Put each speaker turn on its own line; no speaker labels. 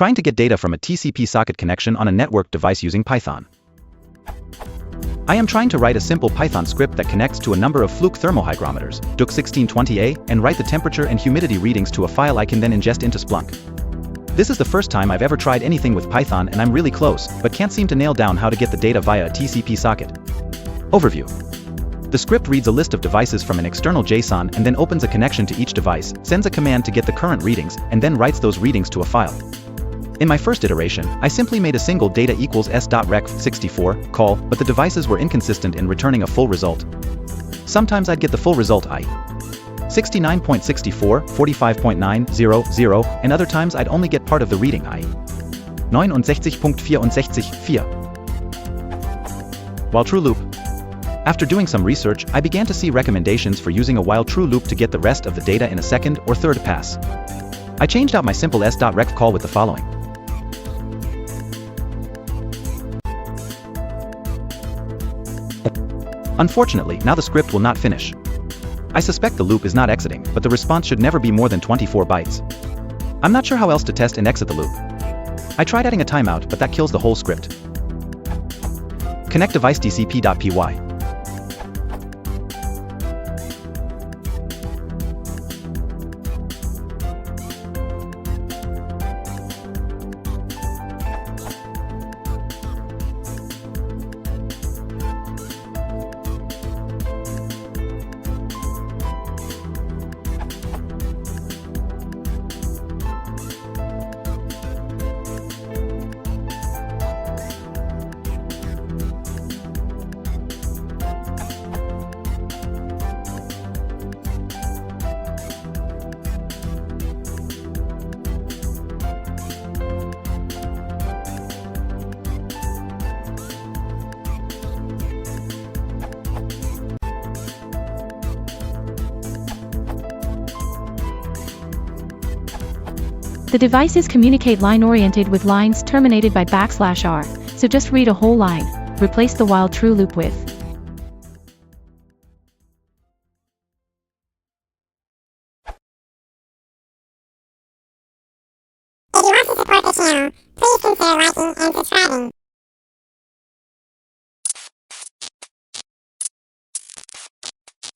Trying to get data from a TCP socket connection on a network device using Python. I am trying to write a simple Python script that connects to a number of Fluke thermohygrometers, DUC1620A, and write the temperature and humidity readings to a file I can then ingest into Splunk. This is the first time I've ever tried anything with Python, and I'm really close, but can't seem to nail down how to get the data via a TCP socket. Overview. The script reads a list of devices from an external JSON and then opens a connection to each device, sends a command to get the current readings, and then writes those readings to a file. In my first iteration, I simply made a single data equals s.rec64 call, but the devices were inconsistent in returning a full result. Sometimes I'd get the full result i. 69.64, 45.900, and other times I'd only get part of the reading i. 69.64. While true loop. After doing some research, I began to see recommendations for using a while true loop to get the rest of the data in a second or third pass. I changed out my simple s.rec call with the following. Unfortunately, now the script will not finish. I suspect the loop is not exiting, but the response should never be more than 24 bytes. I'm not sure how else to test and exit the loop. I tried adding a timeout, but that kills the whole script. Connect device tcp.py.
The devices communicate line-oriented with lines terminated by \r, so just read a whole line, replace the while true loop with.
If you want to support the channel, please consider liking and subscribing.